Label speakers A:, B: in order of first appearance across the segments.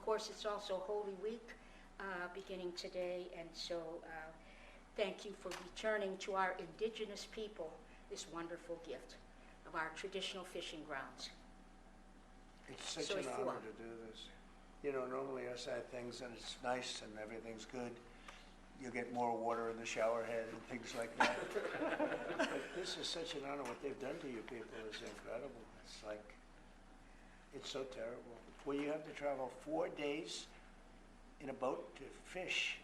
A: course, it's also Holy Week beginning today, and so thank you for returning to our indigenous people this wonderful gift of our traditional fishing grounds.
B: It's such an honor to do this. You know, normally I say things and it's nice and everything's good. You get more water in the shower head and things like that. But this is such an honor. What they've done to you people is incredible. It's like, it's so terrible. Well, you have to travel 4 days in a boat to fish.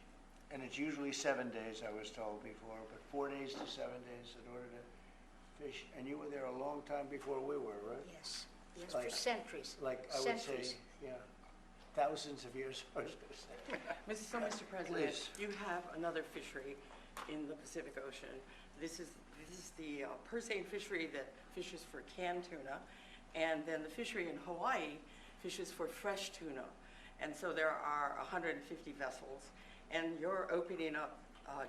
B: And it's usually 7 days, I was told before, but 4 days to 7 days in order to fish. And you were there a long time before we were, right?
A: Yes, yes, like, for centuries.
B: Like I would say, yeah, thousands of years, I was going to say.
C: Mr. President,
B: Please.
C: you have another fishery in the Pacific Ocean. This is the Persane fishery that fishes for canned tuna, and then the fishery in Hawaii fishes for fresh tuna. And so there are 150 vessels, and you're opening up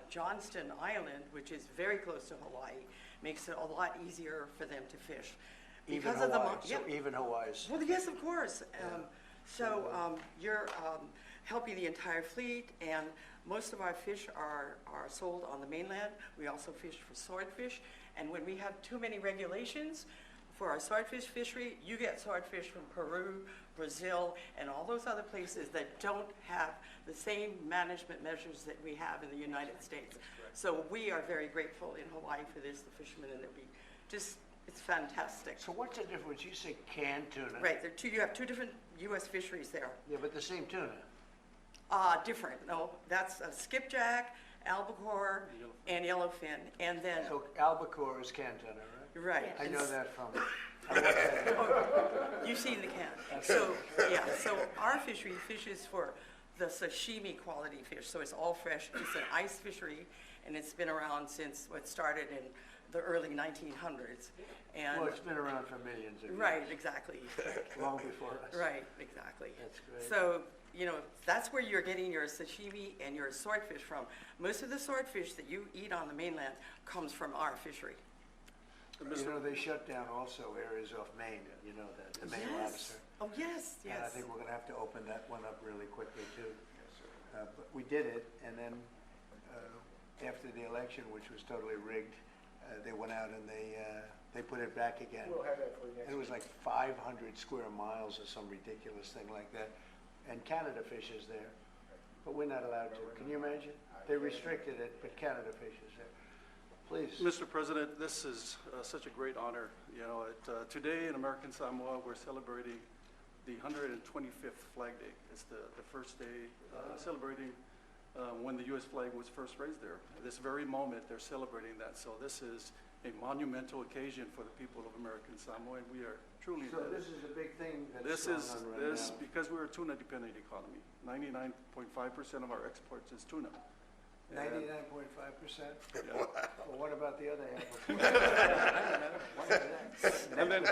C: Johnston Island, which is very close to Hawaii, makes it a lot easier for them to fish.
B: Even Hawaii, so even Hawaii's.
C: Well, yes, of course.
B: Yeah.
C: You're helping the entire fleet, and most of our fish are sold on the mainland. We also fish for swordfish, and when we have too many regulations for our swordfish fishery, you get swordfish from Peru, Brazil, and all those other places that don't have the same management measures that we have in the United States. So we are very grateful in Hawaii for this, the fishermen, and it's fantastic.
B: So what's the difference? You say canned tuna.
C: Right, you have two different U.S. fisheries there.
B: Yeah, but the same tuna.
C: Different. No, that's skipjack, albacore, and yellowfin, and then.
B: So albacore is canned tuna, right?
C: Right.
B: I know that from.
C: You've seen the can. So yeah. So our fishery fishes for the sashimi quality fish. So it's all fresh. It's an ice fishery, and it's been around since it started in the early 1900s. And
B: well, it's been around for millions of years.
C: Right. Exactly.
B: Long before us.
C: Right. Exactly.
B: That's great.
C: So, you know, that's where you're getting your sashimi and your swordfish from. Most of the swordfish that you eat on the mainland comes from our fishery.
B: You know, they shut down also areas off Maine, you know, the Maine lobster.
C: Oh, yes, yes.
B: And I think we're going to have to open that one up really quickly, too. Yes, sir. But we did it, and then after the election, which was totally rigged, they went out and they put it back again.
D: We'll have that for you next
B: week. It was like 500 square miles or some ridiculous thing like that. And Canada fishes there, but we're not allowed to. Can you imagine? They restricted it, but Canada fishes there. Please.
E: Mr. President, this is such a great honor. You know, today in American Samoa, we're celebrating the 125th Flag Day. It's the first day celebrating when the U.S. flag was first raised there. At this very moment, they're celebrating that. So this is a monumental occasion for the people of American Samoa, and we are truly.
B: So this is a big thing. That's going on right now.
E: Because we're a tuna-dependent economy. 99.5% of our exports is tuna.
B: 99.5%?
E: Yeah.
B: Well, what about the other half?
E: And then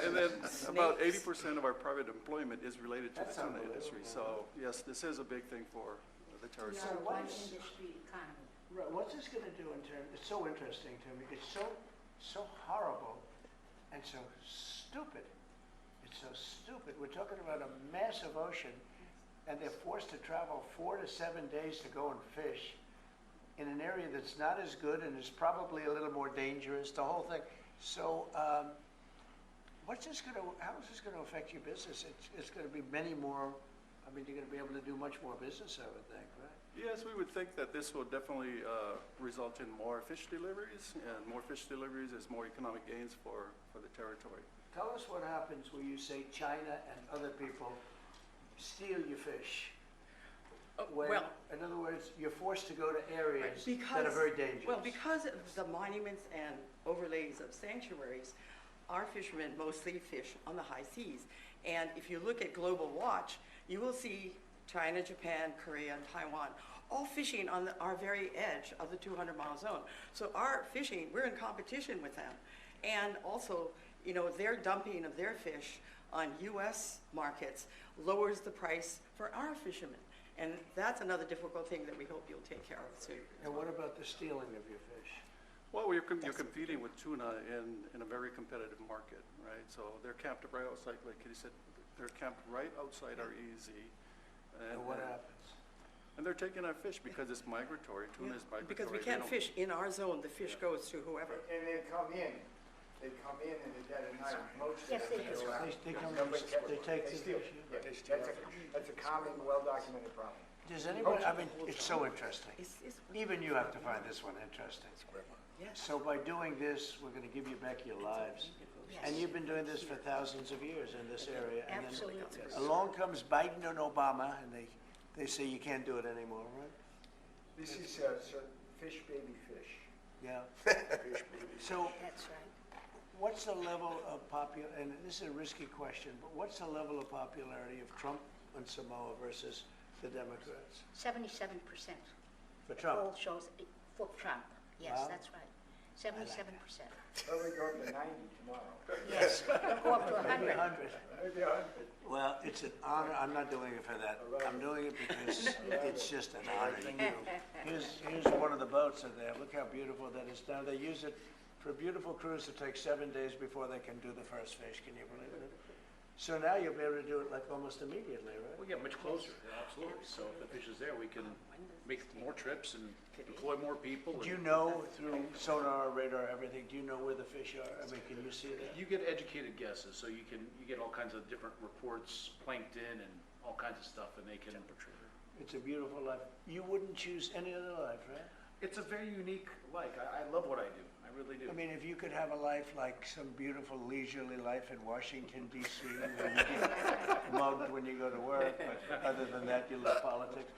E: about 80% of our private employment is related to the tuna industry. So yes, this is a big thing for the terrorists.
A: We are one industry economy.
B: Right, what's this going to do in terms? It's so interesting to me. It's so horrible and so stupid. It's so stupid. We're talking about a massive ocean, and they're forced to travel 4 to 7 days to go and fish in an area that's not as good and is probably a little more dangerous, the whole thing. So how is this going to affect your business? It's going to be many more, I mean, you're going to be able to do much more business, I would think, right?
E: Yes, we would think that this will definitely result in more fish deliveries, and more fish deliveries is more economic gains for the territory.
B: Tell us what happens when you say China and other people steal your fish. When, in other words, you're forced to go to areas that are very dangerous.
C: Well, because of the monuments and overlays of sanctuaries, our fishermen mostly fish on the high seas. And if you look at Global Watch, you will see China, Japan, Korea, and Taiwan all fishing on our very edge of the 200-mile zone. So our fishing, we're in competition with them. And also, you know, their dumping of their fish on U.S. markets lowers the price for our fishermen. And that's another difficult thing that we hope you'll take care of soon.
B: And what about the stealing of your fish?
E: Well, you're competing with tuna in a very competitive market, right? So they're camped right outside, like you said, they're camped right outside our EEZ.
B: And what happens?
E: And they're taking our fish because it's migratory. Tuna is migratory.
C: Because we
E: They
C: can't
E: don't-
C: fish in our zone, the fish goes to whoever.
D: And they come in in the dead of night, most of
A: Yes,
D: them
A: they do.
D: go out.
B: They come and
D: Nobody catches
B: they
D: them.
B: take the
D: steal.
B: fish,
D: Yeah, that's a common, well-documented problem.
B: Does anybody, I mean, it's so interesting.
C: It's-
B: Even you have to find this one interesting.
C: Yes.
B: So by doing this, we're gonna give you back your lives. And you've been doing this for thousands of years in this area. And then
A: Absolutely.
B: along comes Biden and Obama, and they say you can't do it anymore, right?
D: This is fish, baby fish.
B: Yeah. So
A: That's right.
B: what's the level of and this is a risky question, but what's the level of popularity of Trump and Samoa versus the Democrats?
A: 77%.
B: For
A: Poll
B: Trump?
A: shows for Trump. Yes,
B: Wow.
A: that's right. 77%.
D: Probably go up to 90 tomorrow.
A: Yes, it'll go up to 100.
B: 100.
D: Maybe 100.
B: Well, it's an honor. I'm not doing it for that. I'm doing it because it's just an honor. Here's one of the boats that they have. Look how beautiful that is down. They use it for a beautiful cruise that takes 7 days before they can do the first fish. Can you believe it? So now you'll be able to do it like almost immediately, right?
F: We get much closer, yeah, absolutely. So if the fish is there, we can make more trips and employ more people.
B: Do you
F: and
B: know through sonar, radar, everything, do you know where the fish are? I mean, can you see that?
F: You get educated guesses, so you get all kinds of different reports, plankton and all kinds of stuff, and they can.
B: It's a beautiful life. You wouldn't choose any other life, right?
F: It's a very unique life. I love what I do. I really do.
B: I mean, if you could have a life like some beautiful leisurely life in Washington, D.C., where you get mugged when you go to work, but other than that, you love politics.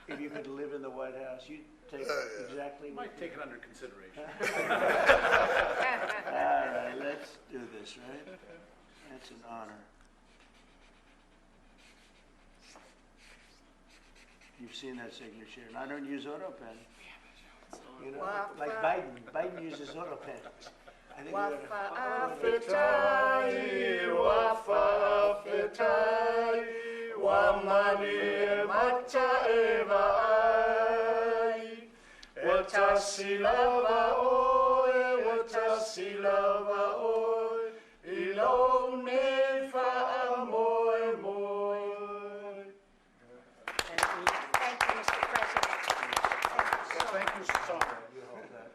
B: If you could live in the White House, you'd take exactly what
F: Might take it under consideration.
B: All right, let's do this, right? That's an honor. You've seen that signature, and I don't use auto pen. You know, like Biden. Biden uses auto pen. I think we ought to-
G: Wafa'afitai, wafa'afitai, wamani mata'eva'ai, watasilawa'oi, watasilawa'oi, ilone fa'amoy moy.
A: Thank you, Mr. President.
F: Thank you, Susanna.
B: You hold that.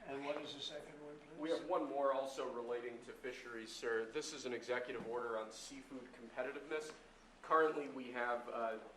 B: And what is the second one, please?
H: We have one more also relating to fisheries, sir. This is an executive order on seafood competitiveness. Currently, we have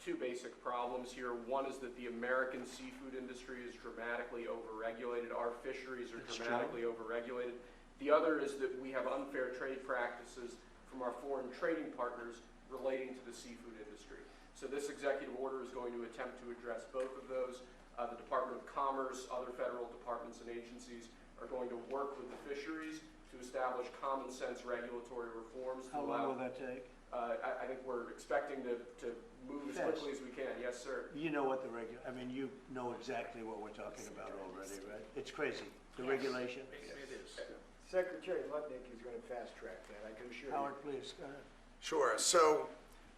H: two basic problems here. One is that the American seafood industry is dramatically overregulated. Our fisheries are dramatically overregulated. The other is that we have unfair trade practices from our foreign trading partners relating to the seafood industry. So this executive order is going to attempt to address both of those. The Department of Commerce, other federal departments and agencies are going to work with the fisheries to establish common sense regulatory reforms.
B: How long will that take?
H: I think we're expecting to move as quickly as we can. Yes, sir.
B: You know what I mean, you know exactly what we're talking about already, right? It's crazy. The regulation.
F: It is.
D: Secretary Lutnick is going to fast track that, I can assure you.
B: Howard, please, go ahead.
I: Sure. So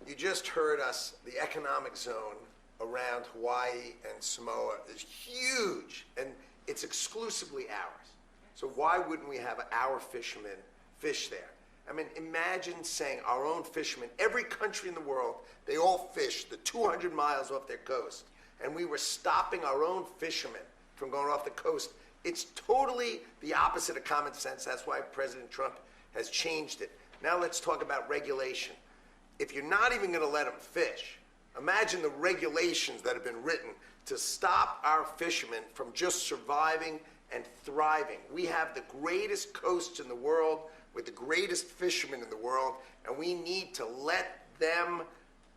I: you just heard us, the economic zone around Hawaii and Samoa is huge, and it's exclusively ours. So why wouldn't we have our fishermen fish there? I mean, imagine saying our own fishermen, every country in the world, they all fish the 200 miles off their coast, and we were stopping our own fishermen from going off the coast. It's totally the opposite of common sense. That's why President Trump has changed it. Now let's talk about regulation. If you're not even going to let them fish, imagine the regulations that have been written to stop our fishermen from just surviving and thriving. We have the greatest coasts in the world with the greatest fishermen in the world, and we need to let them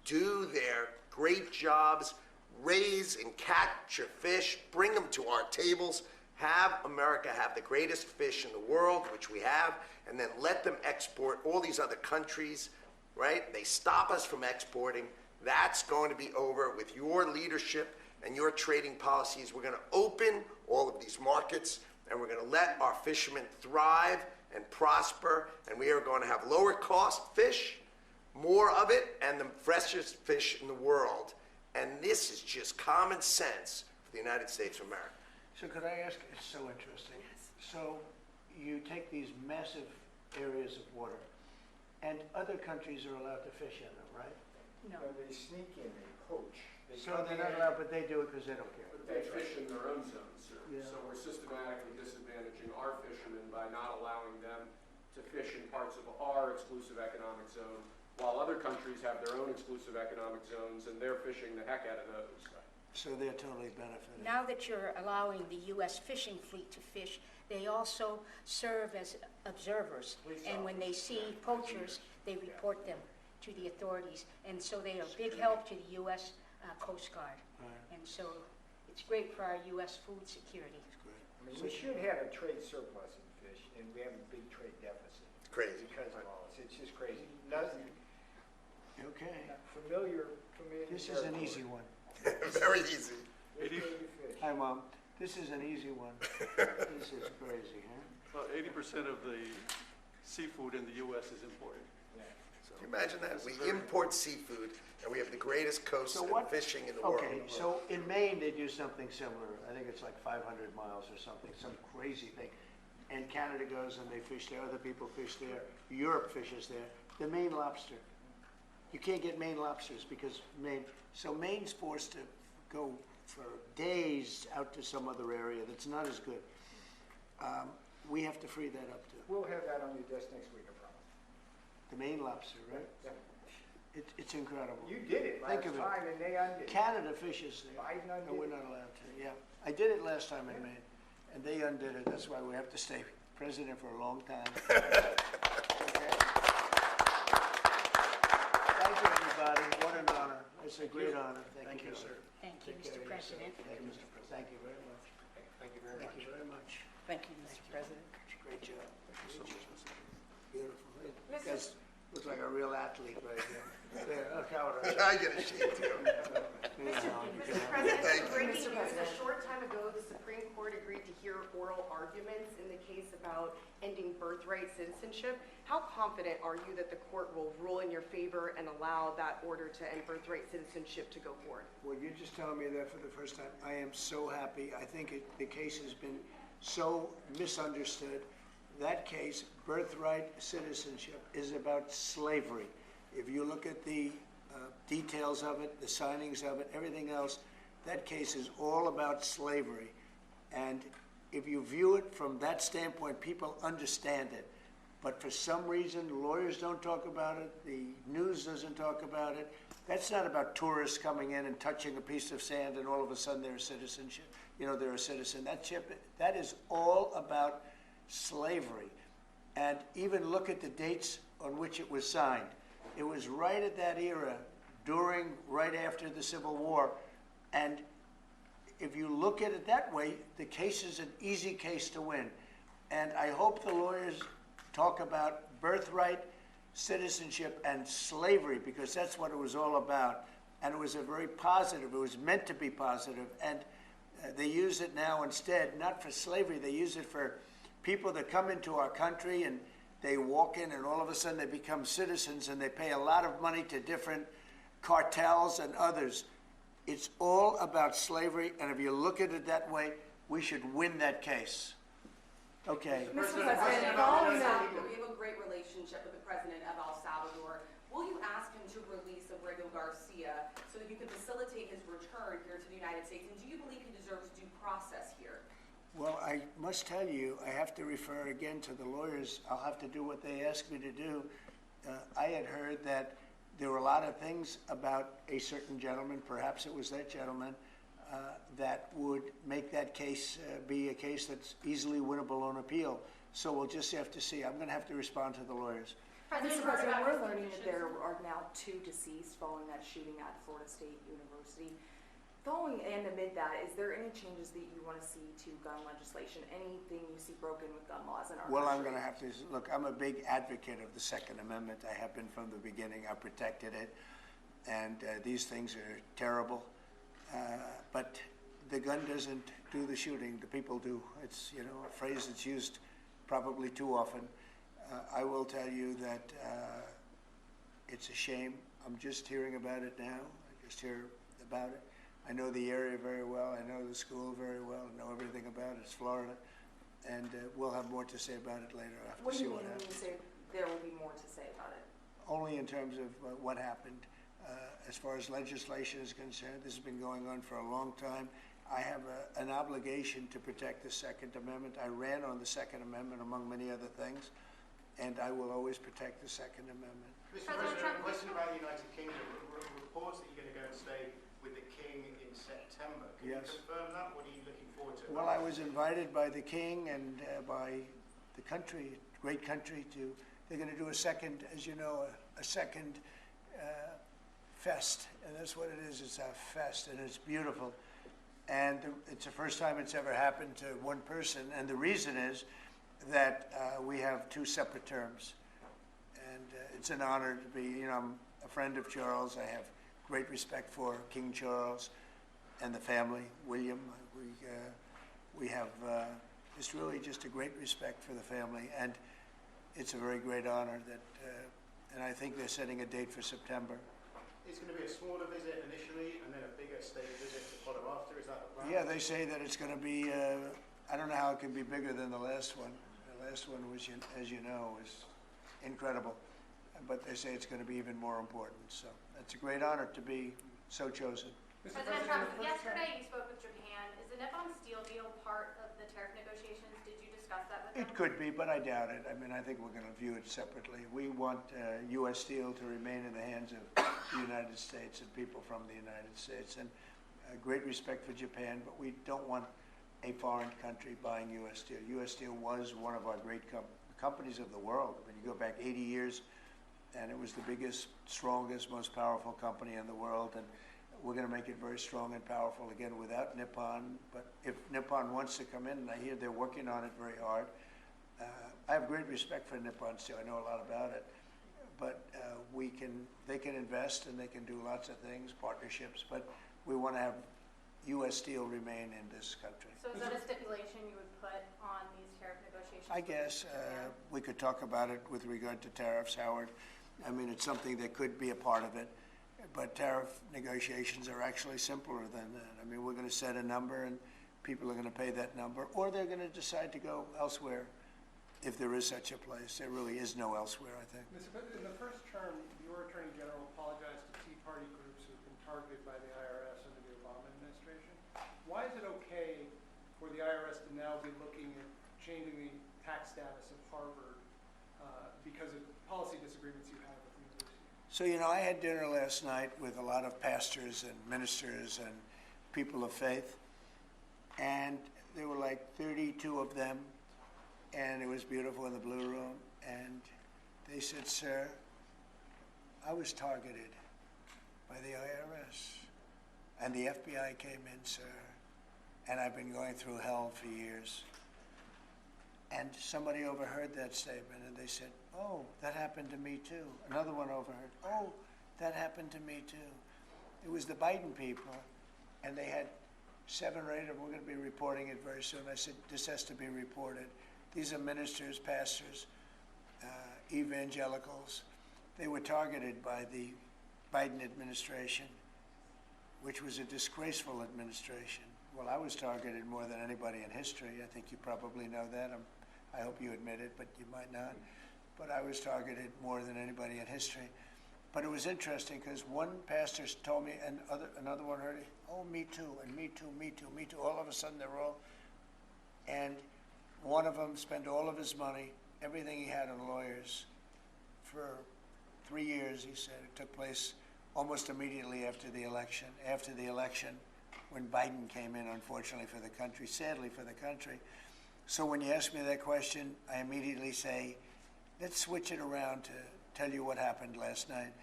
I: do their great jobs, raise and capture fish, bring them to our tables, have America have the greatest fish in the world, which we have, and then let them export all these other countries, right? They stop us from exporting. That's going to be over with your leadership and your trading policies. We're going to open all of these markets, and we're going to let our fishermen thrive and prosper, and we are going to have lower cost fish, more of it, and the freshest fish in the world. And this is just common sense for the United States of America.
B: So could I ask, it's so interesting. Yes. So you take these massive areas of water, and other countries are allowed to fish in them, right?
A: No.
D: They sneak in, they poach. They
B: So
D: come
B: they're
D: in,
B: not allowed, but they do it because they don't care.
H: But they fish in their own zones, sir.
B: Yeah.
H: So we're systematically disadvantaging our fishermen by not allowing them to fish in parts of our exclusive economic zone, while other countries have their own exclusive economic zones, and they're fishing the heck out of those.
B: So they're totally benefiting.
A: Now that you're allowing the U.S. fishing fleet to fish, they also serve as observers. And when they see poachers, they report them to the authorities. And so they are a big help to the U.S. Coast Guard.
B: Right.
A: And so it's great for our U.S. food security.
B: It's great.
D: I mean, we should have a trade surplus in fish, and we have a big trade deficit.
I: Crazy.
D: Because of all this. It's just crazy. Nothing,
B: Okay.
D: familiar.
B: This is an easy one.
I: Very easy.
D: Which way you fish?
B: Hi, Mom. This is an easy one. This is crazy, huh?
E: 80% of the seafood in the U.S. is imported.
D: Yeah.
I: Can you imagine that? We import seafood, and we have the greatest coast
B: So
I: and
B: what-
I: fishing in the world.
B: Okay, so in Maine, they do something similar. I think it's like 500 miles or something, some crazy thing. And Canada goes and they fish there, other people fish there, Europe fishes there. The Maine lobster. You can't get Maine lobsters because so Maine's forced to go for days out to some other area that's not as good. We have to free that up too.
D: We'll have that on your desk next week, I promise.
B: The Maine lobster, right?
D: Yeah.
B: It's incredible.
D: You did it last
B: Think of it.
D: time, and they undid it.
B: Canada fishes there.
D: Biden undid
B: No, we're
D: it.
B: not allowed to, yeah. I did it last time in Maine, and they undid it. That's why we have to stay president for a long time. Okay. Thank you, everybody. What an honor. It's a great honor. Thank you, sir.
A: Thank you,
B: Take care
A: Mr.
B: of yourself.
A: President.
B: Thank you, Mr. President. Thank you very much.
I: Thank you very
B: Thank
I: much.
B: you very much.
C: Thank you, Mr. President.
B: Great job. Beautiful. You guys look like a real athlete right here. There, okay, all right.
I: I get a sheet too.
J: Mr. President,
I: Thank you.
J: breaking news, a short time ago, the Supreme Court agreed to hear oral arguments in the case about ending birthright citizenship. How confident are you that the court will rule in your favor and allow that order to end birthright citizenship to go forward?
B: Well, you're just telling me that for the first time. I am so happy. I think the case has been so misunderstood. That case, birthright citizenship, is about slavery. If you look at the details of it, the signings of it, everything else, that case is all about slavery. And if you view it from that standpoint, people understand it. But for some reason, lawyers don't talk about it, the news doesn't talk about it. That's not about tourists coming in and touching a piece of sand and all of a sudden they're a citizenship. They're a citizen. That is all about slavery. And even look at the dates on which it was signed. It was right at that era, right after the Civil War. And if you look at it that way, the case is an easy case to win. And I hope the lawyers talk about birthright, citizenship, and slavery, because that's what it was all about. And it was a very positive, it was meant to be positive. And they use it now instead, not for slavery, they use it for people that come into our country and they walk in and all of a sudden they become citizens and they pay a lot of money to different cartels and others. It's all about slavery, and if you look at it that way, we should win that case. Okay.
J: Mr. President, following that, we have a great relationship with the president of El Salvador. Will you ask him to release Garcia so that you can facilitate his return here to the United States? And do you believe he deserves due process here?
B: Well, I must tell you, I have to refer again to the lawyers. I'll have to do what they ask me to do. I had heard that there were a lot of things about a certain gentleman, perhaps it was that gentleman, that would make that case be a case that's easily winnable on appeal. So we'll just have to see. I'm going to have to respond to the lawyers.
K: Mr. President, we're learning that there are now 2 deceased following that shooting at Florida State University. Following and amid that, is there any changes that you want to see to gun legislation? Anything you see broken with gun laws in our
B: Well,
K: country?
B: I'm going to have to, look, I'm a big advocate of the Second Amendment. I have been from the beginning. I protected it. And these things are terrible. But the gun doesn't do the shooting. The people do. It's, a phrase that's used probably too often. I will tell you that it's a shame. I'm just hearing about it now. I just hear about it. I know the area very well. I know the school very well. I know everything about it. It's Florida. And we'll have more to say about it later.
K: What do you mean when you say there will be more to say about it?
B: Only in terms of what happened. As far as legislation is concerned, this has been going on for a long time. I have an obligation to protect the Second Amendment. I ran on the Second Amendment, among many other things, and I will always protect the Second Amendment.
L: Mr. President, a question about the United Kingdom. Reports that you're going to go and stay with the King in September. Can
B: Yes.
L: you confirm that? What are you looking forward to?
B: Well, I was invited by the King and by the country, great country, they're going to do a second, as you know, a second fest, and that's what it is. It's a fest, and it's beautiful. And it's the first time it's ever happened to one person, and the reason is that we have two separate terms. And it's an honor to be, I'm a friend of Charles. I have great respect for King Charles and the family, William. We have just really just a great respect for the family, and it's a very great honor that, and I think they're setting a date for September.
L: It's going to be a smaller visit initially and then a bigger state visit to follow after. Is that the plan?
B: Yeah, they say that it's going to be, I don't know how it can be bigger than the last one. The last one was, as you know, was incredible. But they say it's going to be even more important. So it's a great honor to be so chosen.
M: President Trump, yesterday you spoke with Japan. Is the Nippon Steel deal part of the tariff negotiations? Did you discuss that with them?
B: It could be, but I doubt it. I mean, I think we're going to view it separately. We want U.S. Steel to remain in the hands of the United States and people from the United States. And great respect for Japan, but we don't want a foreign country buying U.S. Steel. U.S. Steel was one of our great companies of the world. I mean, you go back 80 years, and it was the biggest, strongest, most powerful company in the world. And we're going to make it very strong and powerful again without Nippon. But if Nippon wants to come in, and I hear they're working on it very hard, I have great respect for Nippon Steel. I know a lot about it. But they can invest and they can do lots of things, partnerships. But we want to have U.S. Steel remain in this country.
M: So is that a stipulation you would put on these tariff negotiations?
B: I guess we could talk about it with regard to tariffs, Howard. I mean, it's something that could be a part of it. But tariff negotiations are actually simpler than that. I mean, we're going to set a number and people are going to pay that number, or they're going to decide to go elsewhere if there is such a place. There really is no elsewhere, I think.
N: Mr. President, in the first term, your Attorney General apologized to Tea Party groups who have been targeted by the IRS under the Obama administration. Why is it okay for the IRS to now be looking at changing the tax status of Harvard because of policy disagreements you have with the university?
B: So, I had dinner last night with a lot of pastors and ministers and people of faith, and there were like 32 of them, and it was beautiful in the Blue Room, and they said, "Sir, I was targeted by the IRS, and the FBI came in, sir, and I've been going through hell for years." And somebody overheard that statement, and they said, "Oh, that happened to me too." Another one overheard, "Oh, that happened to me too." It was the Biden people, and they had 7 or 8 of them. We're going to be reporting it very soon. I said, this has to be reported. These are ministers, pastors, evangelicals. They were targeted by the Biden administration, which was a disgraceful administration. Well, I was targeted more than anybody in history. I think you probably know that. I hope you admit it, but you might not. But I was targeted more than anybody in history. But it was interesting because one pastor told me, and another one heard it, "Oh, me too, and me too, me too, me too." All of a sudden, they're all, and one of them spent all of his money, everything he had on lawyers, for 3 years, he said. It took place almost immediately after the election. After the election, when Biden came in, unfortunately for the country, sadly for the country. So when you ask me that question, I immediately say, let's switch it around to tell you what happened last night.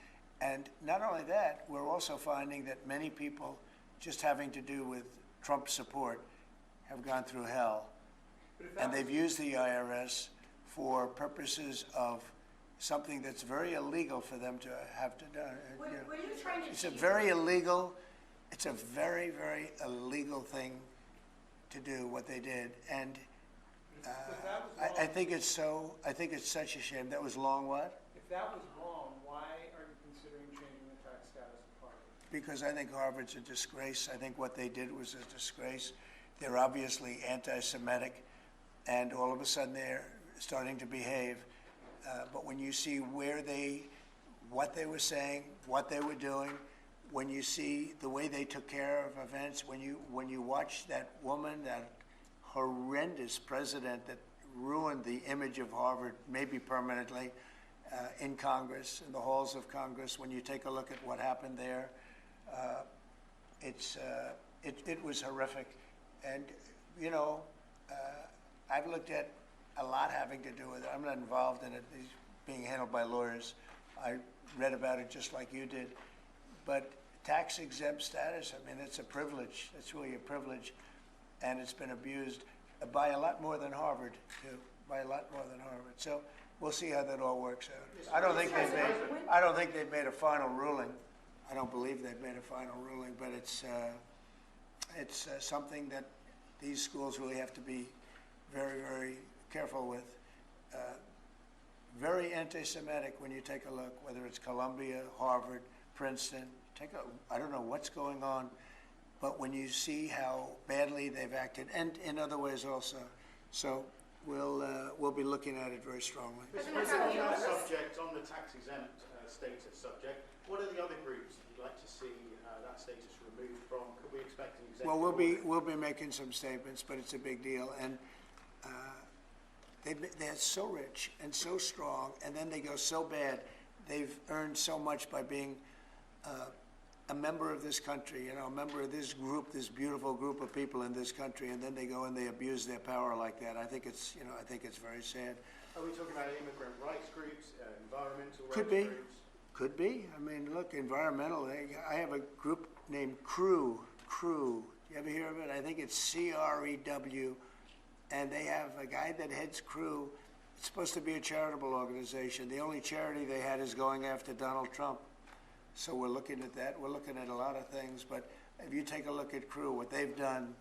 B: And not only that, we're also finding that many people just having to do with Trump support have gone through hell. And they've used the IRS for purposes of something that's very illegal for them to have to do.
M: What are you trying to
B: It's a very illegal, it's a very, very illegal thing to do, what they did. And I think it's such a shame. That was long what?
N: If that was wrong, why are you considering changing the tax status of Harvard?
B: Because I think Harvard's a disgrace. I think what they did was a disgrace. They're obviously anti-Semitic, and all of a sudden they're starting to behave. But when you see where they what they were saying, what they were doing. When you see the way they took care of events, when you watch that woman, that horrendous president that ruined the image of Harvard, maybe permanently, in Congress, in the halls of Congress, when you take a look at what happened there, it was horrific. And, you know, I've looked at a lot having to do with it. I'm not involved in it. It's being handled by lawyers. I read about it just like you did. But tax exempt status, I mean, it's a privilege. It's really a privilege. And it's been abused by a lot more than Harvard, too, by a lot more than Harvard. So we'll see how that all works out. I don't think they've made a final ruling. I don't believe they've made a final ruling, but it's something that these schools really have to be very, very careful with. Very anti-Semitic when you take a look, whether it's Columbia, Harvard, Princeton. I don't know what's going on, but when you see how badly they've acted, and in other ways also, so we'll be looking at it very strongly.
L: Mr. President, on that subject, on the tax-exempt status subject, what are the other groups you'd like to see that status removed from? Could we expect an executive order?
B: Well, we'll be making some statements, but it's a big deal, and they're so rich and so strong, and then they go so bad. They've earned so much by being a member of this country, you know, a member of this group, this beautiful group of people in this country, and then they go and they abuse their power like that. I think it's very sad.
L: Are we talking about immigrant rights groups, environmental
B: Could
L: rights
B: be.
L: groups?
B: Could be. I mean, look, environmental. I have a group named CREW. CREW. You ever hear of it? I think it's CREW. And they have a guy that heads CREW. It's supposed to be a charitable organization. The only charity they had is going after Donald Trump. So we're looking at that. We're looking at a lot of things. But if you take a look at CREW, what they've done,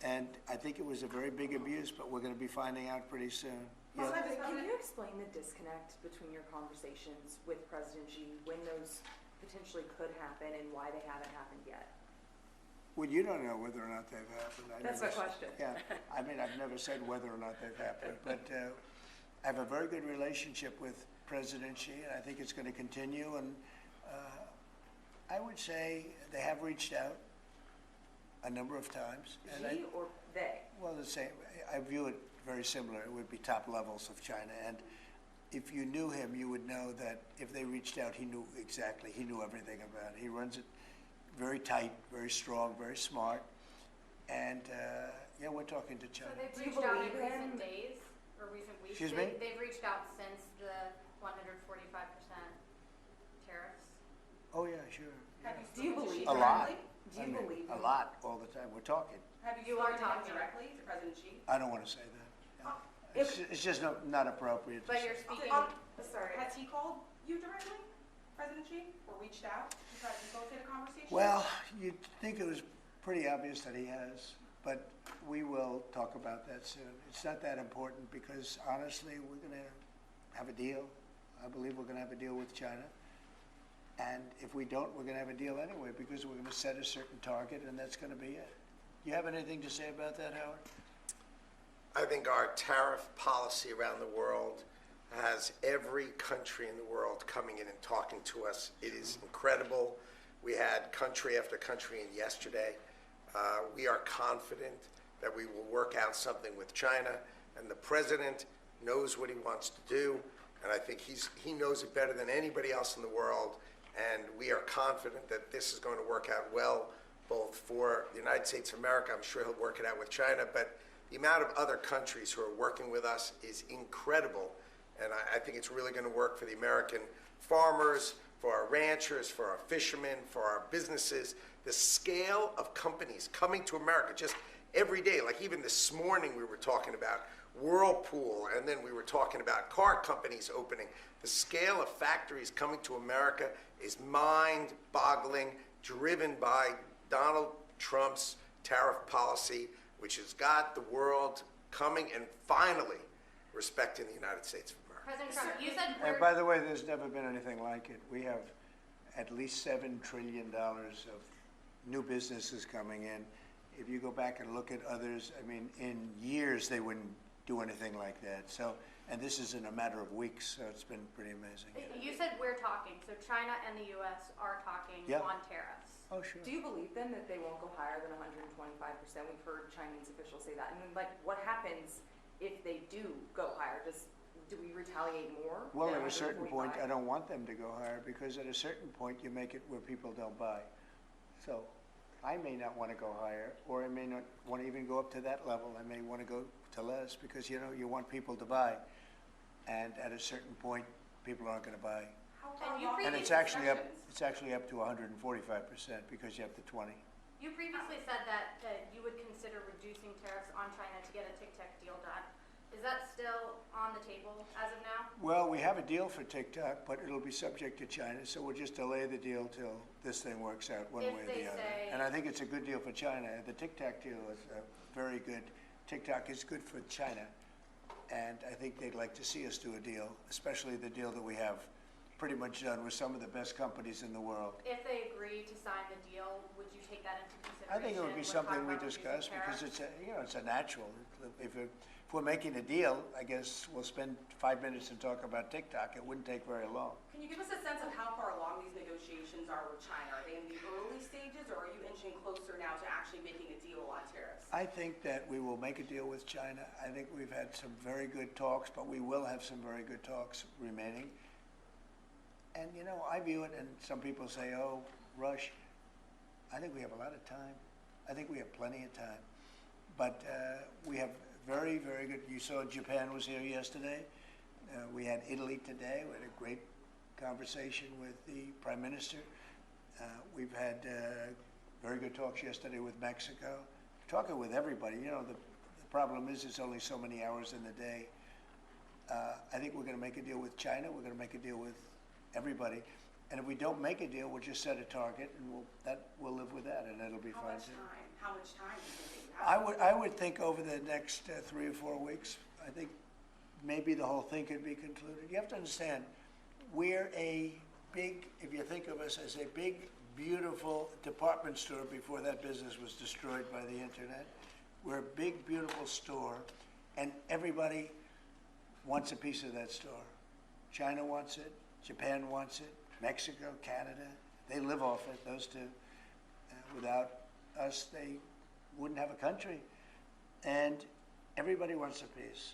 B: and I think it was a very big abuse, but we're going to be finding out pretty soon.
K: Yeah. Can you explain the disconnect between your conversations with President Xi, when those potentially could happen, and why they haven't happened yet?
B: Well, you don't know whether or not they've happened.
K: That's my question.
B: Yeah, I mean, I've never said whether or not they've happened, but I have a very good relationship with President Xi, and I think it's going to continue. And I would say they have reached out a number of times.
K: Xi or they?
B: Well, the same. I view it very similar. It would be top levels of China, and if you knew him, you would know that if they reached out, he knew exactly. He knew everything about it. He runs it very tight, very strong, very smart, and yeah, we're talking to China.
M: So they've reached out in recent days or recent weeks.
B: Excuse me?
M: They've reached out since the 145% tariffs.
B: Oh yeah, sure.
K: Do you believe
B: a lot?
K: Do you believe
B: a lot all the time? We're talking.
K: Have you spoken to him directly, to President Xi?
B: I don't want to say that. Yeah. It's just not appropriate.
M: But you're speaking.
K: Sorry. Has he called you directly, President Xi, or reached out to try to facilitate a conversation?
B: Well, you'd think it was pretty obvious that he has, but we will talk about that soon. It's not that important because honestly, we're going to have a deal. I believe we're going to have a deal with China. And if we don't, we're going to have a deal anyway because we're going to set a certain target, and that's going to be it. You have anything to say about that, Howard?
I: I think our tariff policy around the world has every country in the world coming in and talking to us. It is incredible. We had country after country in yesterday. We are confident that we will work out something with China, and the president knows what he wants to do, and I think he knows it better than anybody else in the world, and we are confident that this is going to work out well, both for the United States of America. I'm sure he'll work it out with China, but the amount of other countries who are working with us is incredible, and I think it's really going to work for the American farmers, for our ranchers, for our fishermen, for our businesses. The scale of companies coming to America just every day, like even this morning we were talking about Whirlpool, and then we were talking about car companies opening. The scale of factories coming to America is mind-boggling, driven by Donald Trump's tariff policy, which has got the world coming and finally respecting the United States of America.
M: President Trump, you said
B: And by the way, there's never been anything like it. We have at least $7 trillion of new businesses coming in. If you go back and look at others, I mean, in years they wouldn't do anything like that. So, and this is in a matter of weeks, so it's been pretty amazing.
M: You said we're talking, so China and the U.S. are talking
B: Yeah.
M: on tariffs.
B: Oh, sure.
K: Do you believe then that they won't go higher than 125%? We've heard Chinese officials say that. And then, like, what happens if they do go higher? Do we retaliate more?
B: Well,
K: than
B: at a certain point,
K: 125?
B: I don't want them to go higher, because at a certain point, you make it where people don't buy. So I may not want to go higher, or I may not want to even go up to that level. I may want to go to less, because, you know, you want people to buy. And at a certain point, people aren't going to buy. And it's actually up to 145%, because you have the 20.
M: You previously said that you would consider reducing tariffs on China to get a tic-tac deal done. Is that still on the table as of now?
B: Well, we have a deal for TikTok, but it'll be subject to China, so we'll just delay the deal till this thing works out one way or the other. And I think it's a good deal for China. The TikTok deal is very good. TikTok is good for China, and I think they'd like to see us do a deal, especially the deal that we have pretty much done with some of the best companies in the world.
M: If they agree to sign the deal, would you take that into consideration?
B: I think it would be
M: when
B: something
M: talking
B: we
M: about reducing
B: discuss, because
M: tariffs?
B: it's a natural. If we're making a deal, I guess we'll spend 5 minutes and talk about TikTok. It wouldn't take very long.
O: Can you give us a sense of how far along these negotiations are with China? Are they in the early stages, or are you inching closer now to actually making a deal on tariffs?
B: I think that we will make a deal with China. I think we've had some very good talks, but we will have some very good talks remaining. And, you know, I view it, and some people say, oh, rush. I think we have a lot of time. I think we have plenty of time. But we have very, very good. You saw Japan was here yesterday. We had Italy today. We had a great conversation with the Prime Minister. We've had very good talks yesterday with Mexico. Talking with everybody. You know, the problem is it's only so many hours in the day. I think we're going to make a deal with China. We're going to make a deal with everybody. And if we don't make a deal, we'll just set a target, and we'll live with that, and it'll be fine too.
O: How much time do you think you have?
B: I would think over the next 3 or 4 weeks, I think maybe the whole thing could be concluded. You have to understand, we're a big, if you think of us as a big, beautiful department store before that business was destroyed by the internet. We're a big, beautiful store, and everybody wants a piece of that store. China wants it, Japan wants it, Mexico, Canada, they live off it, those two. Without us, they wouldn't have a country. And everybody wants a piece.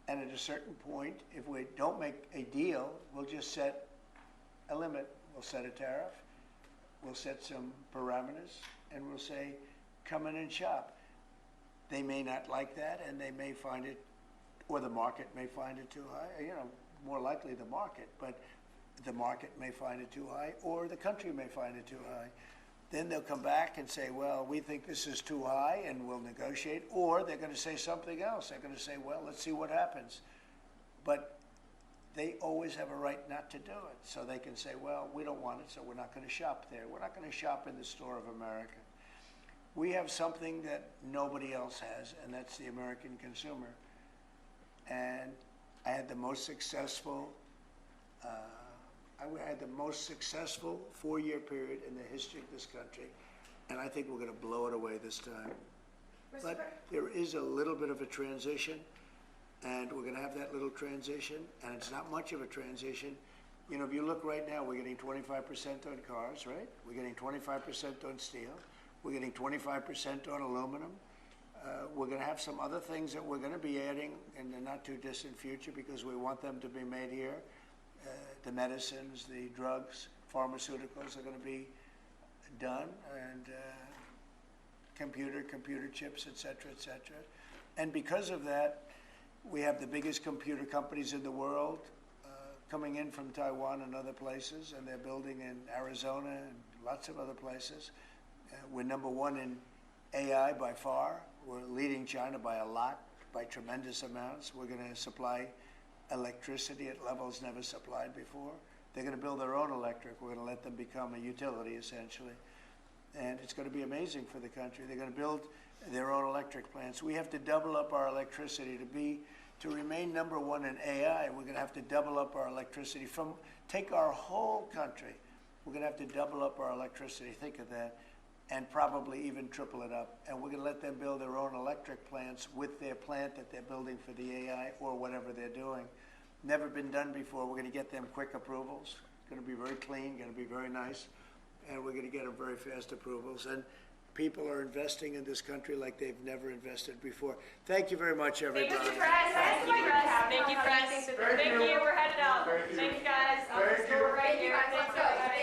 B: And at a certain point, if we don't make a deal, we'll just set a limit. We'll set a tariff, we'll set some parameters, and we'll say, come in and shop. They may not like that, and they may find it, or the market may find it too high. You know, more likely the market, but the market may find it too high, or the country may find it too high. Then they'll come back and say, well, we think this is too high, and we'll negotiate, or they're going to say something else. They're going to say, well, let's see what happens. But they always have a right not to do it. So they can say, well, we don't want it, so we're not going to shop there. We're not going to shop in the store of America. We have something that nobody else has, and that's the American consumer. And I had the most successful 4-year period in the history of this country, and I think we're going to blow it away this time. But there is a little bit of a transition, and we're going to have that little transition, and it's not much of a transition. You know, if you look right now, we're getting 25% on cars, right? We're getting 25% on steel. We're getting 25% on aluminum. We're going to have some other things that we're going to be adding in the not too distant future because we want them to be made here. The medicines, the drugs, pharmaceuticals are going to be done, and computer chips, et cetera, et cetera. And because of that, we have the biggest computer companies in the world coming in from Taiwan and other places, and they're building in Arizona and lots of other places. We're number one in AI by far. We're leading China by a lot, by tremendous amounts. We're going to supply electricity at levels never supplied before. They're going to build their own electric. We're going to let them become a utility, essentially. And it's going to be amazing for the country. They're going to build their own electric plants. We have to double up our electricity to remain number one in AI. We're going to have to double up our electricity take our whole country. We're going to have to double up our electricity. Think of that. and probably even triple it up. And we're going to let them build their own electric plants with their plant that they're building for the AI or whatever they're doing. Never been done before. We're going to get them quick approvals. It's going to be very clean, going to be very nice, and we're going to get them very fast approvals. And people are investing in this country like they've never invested before. Thank you very much, everybody.
P: Thank you, Press. Thank you, Press. Thank you, Press. Thank you. We're headed out. Thank you, guys. We're right here. Thank you, guys. Let's go.